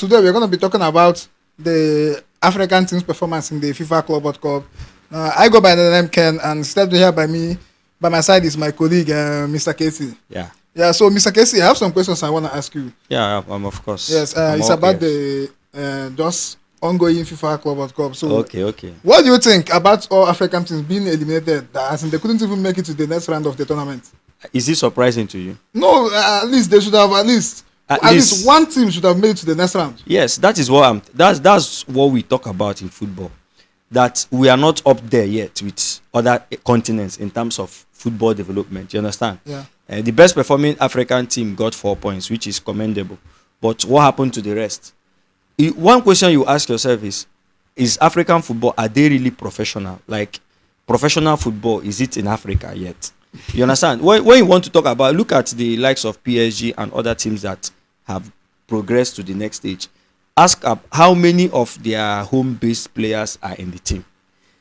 today we're going to be talking about the African team's performance in the FIFA Club World Cup. I go by the name Ken, and stepped here by my side is my colleague, Mr. Casey. Yeah. Yeah, so Mr. Casey, I have some questions I want to ask you. Yeah, of course. Yes, it's about the just ongoing FIFA Club World Cup. So, okay. What do you think about all African teams being eliminated, as in they couldn't even make it to the next round of the tournament? Is it surprising to you? No, at least they should have at least one team should have made it to the next round. Yes, that is what that's what we talk about in football. That we are not up there yet with other continents in terms of football development. You understand? Yeah. The best performing African team got 4 points, which is commendable. But what happened to the rest? One question you ask yourself is African football, are they really professional? Like, professional football, is it in Africa yet? You understand? When you want to talk about, look at the likes of PSG and other teams that have progressed to the next stage. Ask how many of their home-based players are in the team.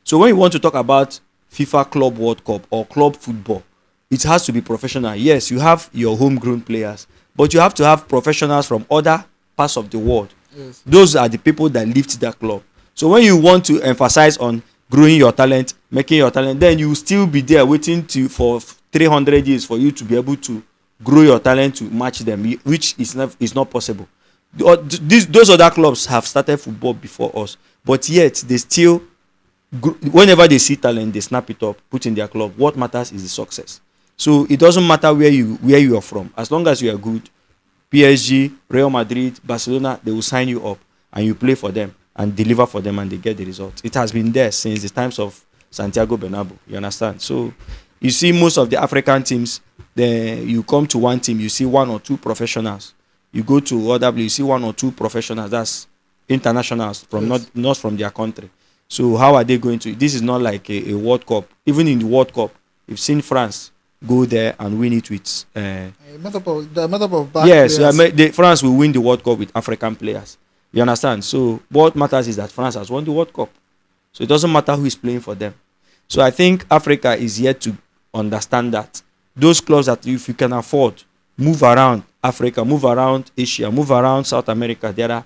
So when you want to talk about FIFA Club World Cup or club football, it has to be professional. Yes, you have your homegrown players, but you have to have professionals from other parts of the world. Yes. Those are the people that lift that club. So when you want to emphasize on growing your talent, making your talent, then you will still be there waiting for 300 years for you to be able to grow your talent to match them, which is not possible. Those other clubs have started football before us, but yet they still, whenever they see talent, they snap it up, put in their club. What matters is the success. So it doesn't matter where you are from, as long as you are good. PSG, Real Madrid, Barcelona, they will sign you up and you play for them and deliver for them and they get the result. It has been there since the times of Santiago Bernabeu. You understand? So you see most of the African teams, you come to one team, you see one or two professionals. You go to other, you see one or two professionals, that's internationals from not from their country. So how are they going to? This is not like a World Cup. Even in the World Cup, you've seen France go there and win it with France will win the World Cup with African players. You understand? So what matters is that France has won the World Cup. So it doesn't matter who is playing for them. So I think Africa is yet to understand that those clubs that if you can afford, move around Africa, move around Asia, move around South America. There are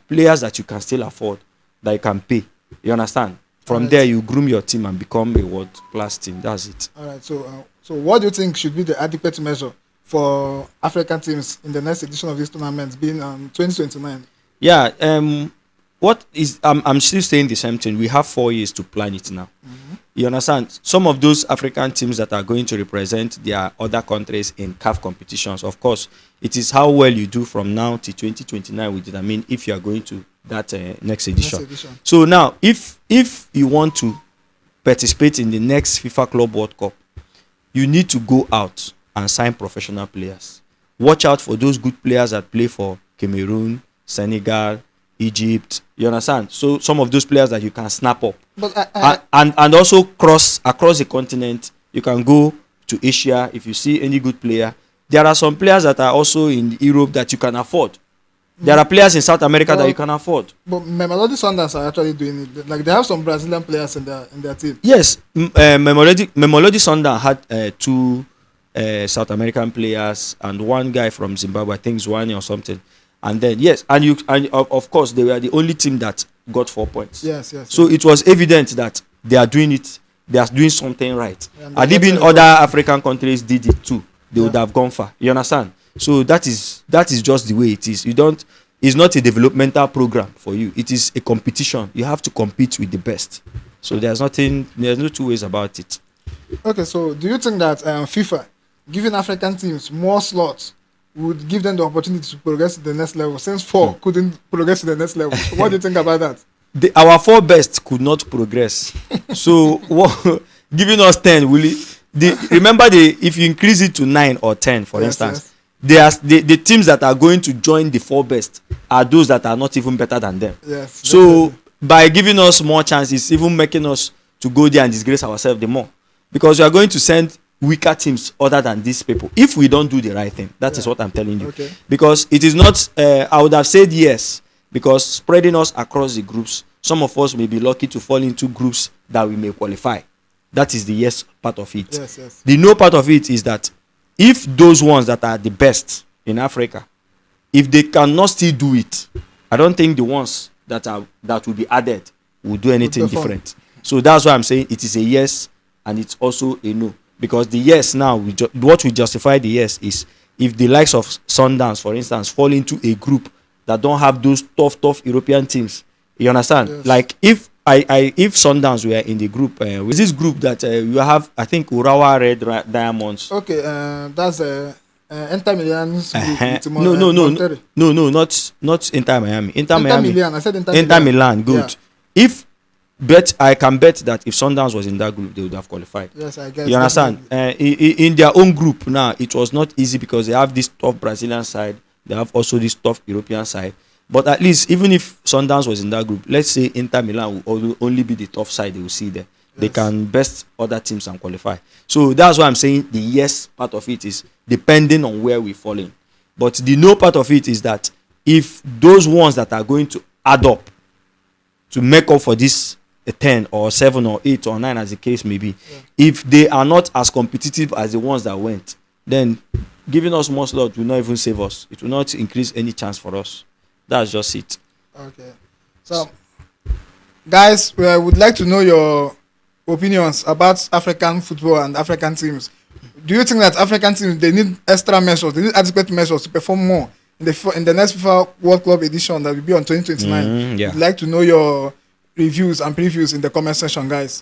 players that you can still afford, that you can pay. You understand? From there, you groom your team and become a world-class team. That's it. All right. So what do you think should be the adequate measure for African teams in the next edition of this tournament, being 2029? Yeah. I'm still saying the same thing. We have 4 years to plan it now. Mm-hmm. You understand? Some of those African teams that are going to represent their other countries in CAF competitions, of course, it is how well you do from now to 2029 will determine if you are going to that next edition. So now, if you want to participate in the next FIFA Club World Cup, you need to go out and sign professional players. Watch out for those good players that play for Cameroon, Senegal, Egypt. You understand? So some of those players that you can snap up. But and also across the continent, you can go to Asia if you see any good player. There are some players that are also in Europe that you can afford. There are players in South America that you can afford. But Mamelodi Sundowns are actually doing it. Like, they have some Brazilian players in their team. Yes, Mamelodi Sundowns had 2 South American players and one guy from Zimbabwe, I think Zwane or something. And then and of course they were the only team that got 4 points. Yes. So it was evident that they are doing it. They are doing something right. And even other African countries did it too, they would have gone far. You understand? So that is just the way it is. It's not a developmental program for you. It is a competition. You have to compete with the best. So there's no 2 ways about it. Okay, so do you think that FIFA giving African teams more slots would give them the opportunity to progress to the next level, since 4 couldn't progress to the next level? What do you think about that? Our 4 best could not progress. So giving us 10, will it? Remember, if you increase it to 9 or 10, for instance, the teams that are going to join the 4 best are those that are not even better than them. Yes. So by giving us more chances, even making us to go there and disgrace ourselves the more, because we are going to send weaker teams other than these people if we don't do the right thing. That is what I'm telling you. Okay. Because it is not. I would have said yes, because spreading us across the groups, some of us may be lucky to fall into groups that we may qualify. That is the yes part of it. Yes. The no part of it is that if those ones that are the best in Africa if they cannot still do it, I don't think the ones that will be added will do anything different. So that's why I'm saying it is a yes and it's also a no, because the yes now what we justify the yes is if the likes of Sundowns, for instance, fall into a group that don't have those tough European teams. You understand? Yes. Like if if Sundowns were in the group, with this group that you have, I think Urawa Red Diamonds. Okay, that's Inter Milan's group. No, not Inter Miami. Inter Miami. Milan. I said Inter Milan. Good. Yeah. I can bet that if Sundowns was in that group, they would have qualified. Yes, I guess. You understand? In their own group now, it was not easy because they have this tough Brazilian side. They have also this tough European side. But at least, even if Sundowns was in that group, let's say Inter Milan will only be the tough side they will see there. Yes. They can best other teams and qualify. So that's why I'm saying the yes part of it is depending on where we fall in. But the no part of it is that if those ones that are going to add up to make up for this 10 or 7 or 8 or 9 as the case may be, if they are not as competitive as the ones that went, then giving us more slots will not even save us. It will not increase any chance for us. That's just it. Okay. So, guys, we would like to know your opinions about African football and African teams. Do you think that African teams, they need extra measures, they need adequate measures to perform more in the next FIFA World Club edition that will be on 2029? Yeah. We'd like to know your reviews and previews in the comment section, guys.